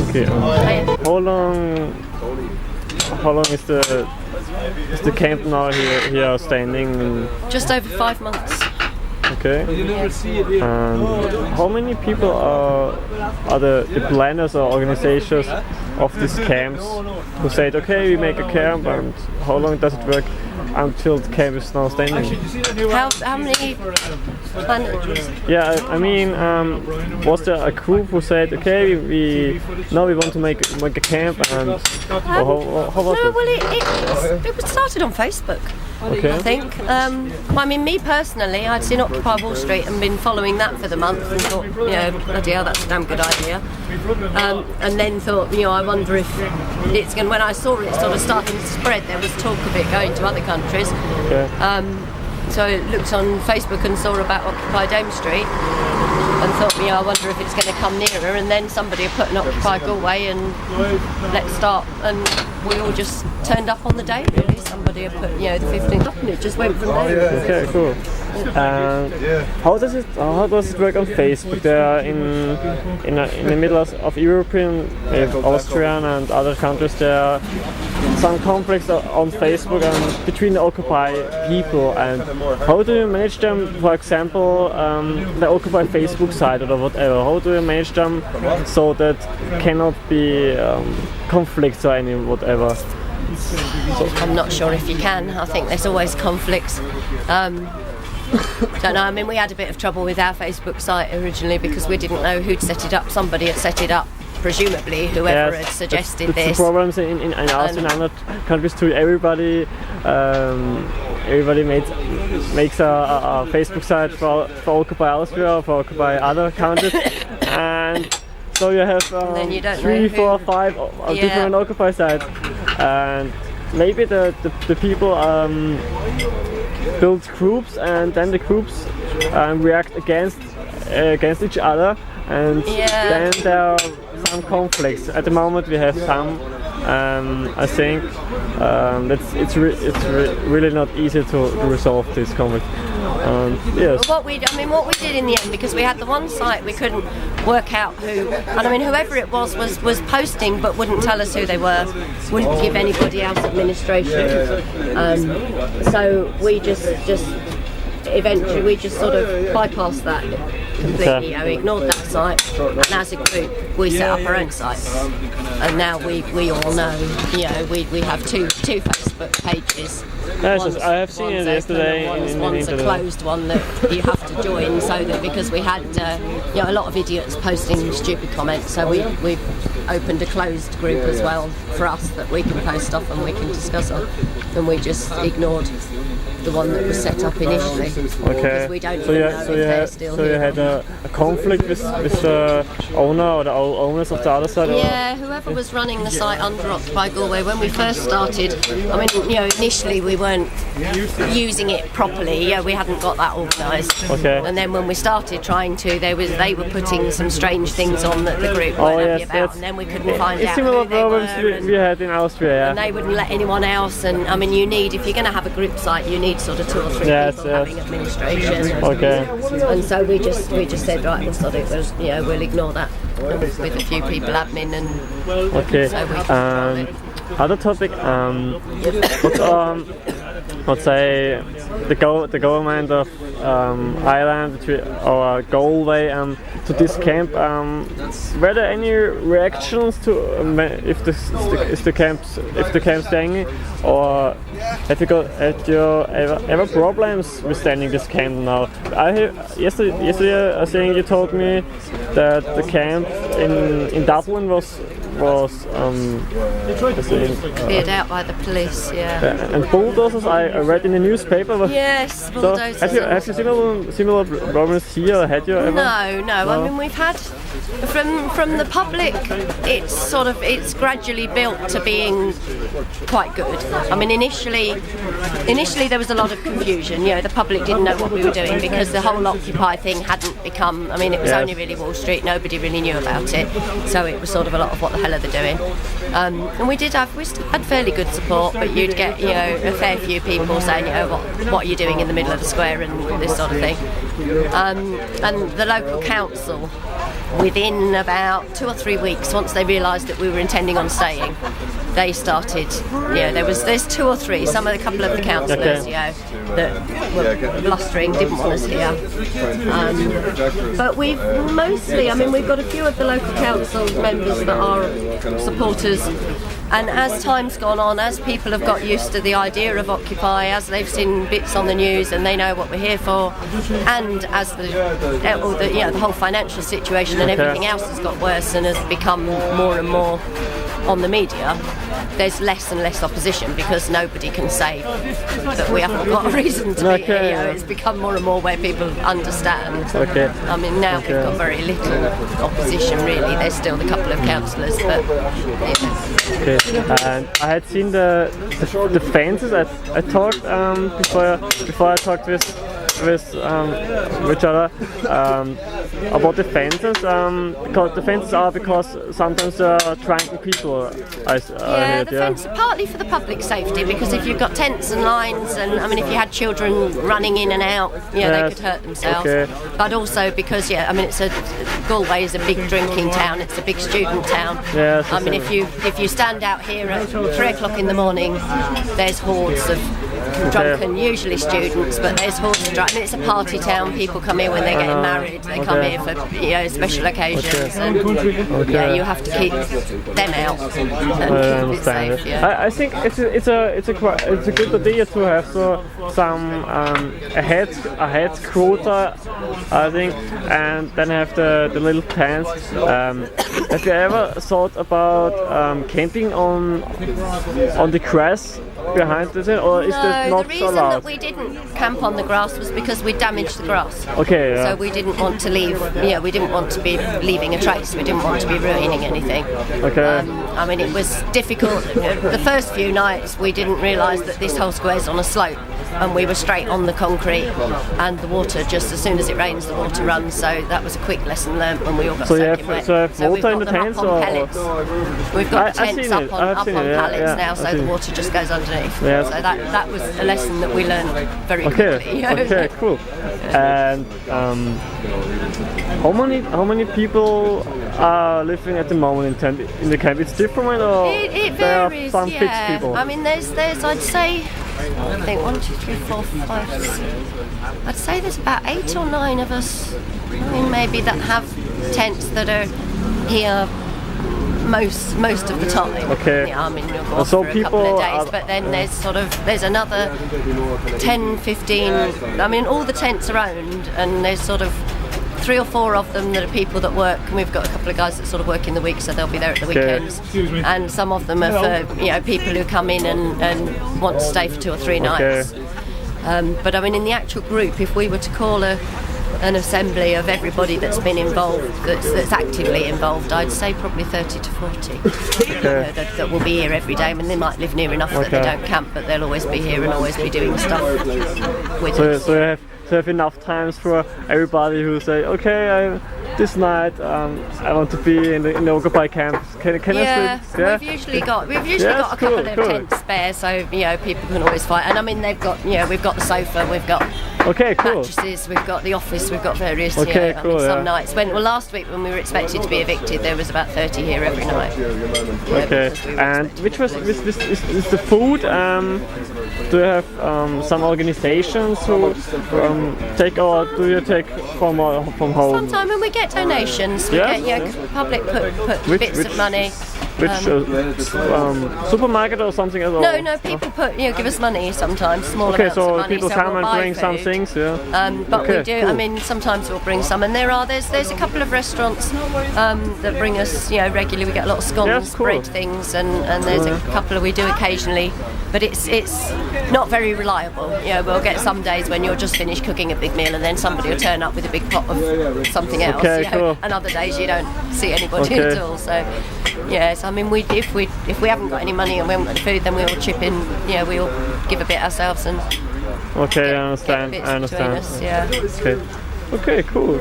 Okay. How long is the camp now here standing? Just over 5 months. Okay. And how many people are the planners or organizers of these camps who said, okay, we make a camp, and how long does it work until the camp is now standing? How many planners? Yeah, I mean, was there a group who said, okay, we want to make a camp, and how was it? Well, it was started on Facebook. Okay. I think. I mean, me personally, I'd seen Occupy Wall Street and been following that for the month and thought, bloody hell, that's a damn good idea. And then thought, I wonder if it's going. When I saw it sort of starting to spread, there was talk of it going to other countries. Okay. So I looked on Facebook and saw about Occupy Dome Street and thought, I wonder if it's going to come nearer. And then somebody had put an Occupy Galway and let's start. And we all just turned up on the day, really. Somebody had put, the 15th up, and it just went from there. Okay, cool. How does it work on Facebook? They are in the middle of European, Austrian and other countries. There are some conflicts on Facebook and between the Occupy people. And how do you manage them? For example, the Occupy Facebook side or whatever. How do you manage them so that cannot be conflicts or any whatever? I'm not sure if you can. I think there's always conflicts. Don't know. I mean, we had a bit of trouble with our Facebook site originally because we didn't know who'd set it up. Somebody had set it up, presumably whoever had suggested this. The problems in Austria and other countries too. Everybody makes a Facebook site for Occupy Austria or for Occupy other countries, and so you have 3, 4, 5 different Occupy sites, and maybe the people build groups, and then the groups react against each other, and then there are some conflicts. At the moment we have some. I think it's really not easy to resolve this conflict. Yes. What we did in the end, because we had the one site we couldn't work out who, and I mean whoever it was posting but wouldn't tell us who they were, wouldn't give anybody else administration. So we just eventually we just sort of bypassed that completely. Ignored that site, and as a group we set up our own sites, and now we all know. We have two Facebook pages. Yes, I have seen it yesterday. One's a closed one that you have to join, so that because we had a lot of idiots posting stupid comments, so we opened a closed group as well for us that we can post stuff and we can discuss it, and we just ignored the one that was set up initially. Okay. We don't you had a conflict with the owner or the owners of the other side? Yeah, whoever was running the site under Occupy Galway when we first started. I mean, initially we weren't using it properly. We hadn't got that organised. Okay. And then when we started trying to, they were putting some strange things on that the group weren't happy about, and then we couldn't find out similar who they problems we had in Austria. Yeah. And they wouldn't let anyone else. And I mean, if you're going to have a group site, you need sort of 2 or 3 people having administration. Okay. And so we just said, right, we'll sort it. We'll ignore that with a few people admin, and okay. so we can other topic. Let's say the government of Ireland or Galway to this camp. Were there any reactions to if the camp staying, or had you ever problems with staying this camp now? Yesterday I think you told me that the camp in Dublin was cleared out by the police, and bulldozers, I read in the newspaper. Yes, bulldozers. So have you similar problems here? Had you ever? No. I mean, we've had from the public. It's gradually built to being quite good. I mean, initially there was a lot of confusion. The public didn't know what we were doing because the whole Occupy thing hadn't become. I mean, it was only really Wall Street. Nobody really knew about it, so it was sort of a lot of what the hell are they doing? And we had fairly good support, but you'd get a fair few people saying, what are you doing in the middle of the square and this sort of thing. And the local council, within about 2 or 3 weeks, once they realised that we were intending on staying, they started. There's 2 or 3. A couple of the councillors, that were blustering, didn't want us here. But we've got a few of the local council members that are supporters. And as time's gone on, as people have got used to the idea of Occupy, as they've seen bits on the news and they know what we're here for, and as the whole financial situation and everything else has got worse and has become more and more on the media, there's less and less opposition because nobody can say that we haven't got a reason to be here. It's become more and more where people understand. I mean, now we've got very little opposition really. There's still a couple of councillors, but And I had seen the fences. I talked before I talked with each other about the fences, because the fences are sometimes attracting people. Fence are partly for the public safety, because if you've got tents and lines, and I mean if you had children running in and out, they could hurt themselves. But also because Galway is a big drinking town, it's a big student town. I mean if you stand out here at 3 o'clock in the morning, there's hordes of drunken, usually students, but there's hordes of drunk. I mean, it's a party town. People come here when they're getting married. They come here for special occasions, and you have to keep them out and keep it safe. I think it's a good idea to have some a head quota, I think, and then have the little tents. Have you ever thought about camping on the grass behind the tent, or is that not the reason allowed? that we didn't camp on the grass was because we damaged the grass. So we didn't want to leave. We didn't want to be leaving a trace. We didn't want to be ruining anything. I mean, it was difficult. The first few nights, we didn't realise that this whole square's on a slope, and we were straight on the concrete, and the water, just as soon as it rains, the water runs. So that was a quick lesson learnt when we all got soaking wet. So you have water in the tents, or? We've got the tents up on pallets now, so the water just goes underneath. So that was a lesson that we learned very quickly. Okay, cool. And how many people are living at the moment in the camp? It's different, or it varies. There are some fixed people? I mean, there's I'd say, I think 1, 2, 3, 4, 5, 6. I'd say there's about 8 or 9 of us. I mean, maybe that have tents that are here most of the time. I mean, you'll go off for a couple of days, but then there's another 10, 15. I mean, all the tents are owned, and there's sort of 3 or 4 of them that are people that work, and we've got a couple of guys that sort of work in the week, so they'll be there at the weekends. And some of them are for people who come in and want to stay for 2 or 3 nights. But I mean, in the actual group, if we were to call an assembly of everybody that's been involved, that's actively involved, I'd say probably 30 to 40 that will be here every day. I mean, they might live near enough that they don't camp, but they'll always be here and always be doing stuff with us. So you have enough times for everybody who say, this night I want to be in the Occupy camp. Can I sleep? We've usually got a couple of tents spare, so people can always find. And I mean, we've got the sofa, we've got Okay, cool. mattresses. We've got the office. We've got various. Okay, I cool, mean, some yeah. nights last week when we were expected to be evicted, there was about 30 here every night. Okay, and which was is the food? Do you have some organizations who take, or do you take from home? Sometimes when we get donations, we Yeah? get public put bits of money. Which supermarket or something as well? No, people give us money sometimes, small Okay, amounts of so money. people so come we'll and buy bring some food. things, yeah. But Okay, we do. cool. I mean, sometimes we'll bring some, and there's a couple of restaurants that bring us, regularly. We get a lot of scones, Yeah, cool. bread things, and there's a couple we do occasionally. But it's not very reliable. We'll get some days when you're just finished cooking a big meal, and then somebody will turn up with a big pot of something else. Okay, cool. And other days you don't see anybody Okay. at all. So yes, I mean, if we haven't got any money and we haven't got any food, then we'll chip in. We'll give a bit ourselves and. Okay, Get I understand. bits I between understand. us, yeah. Okay. Okay, cool.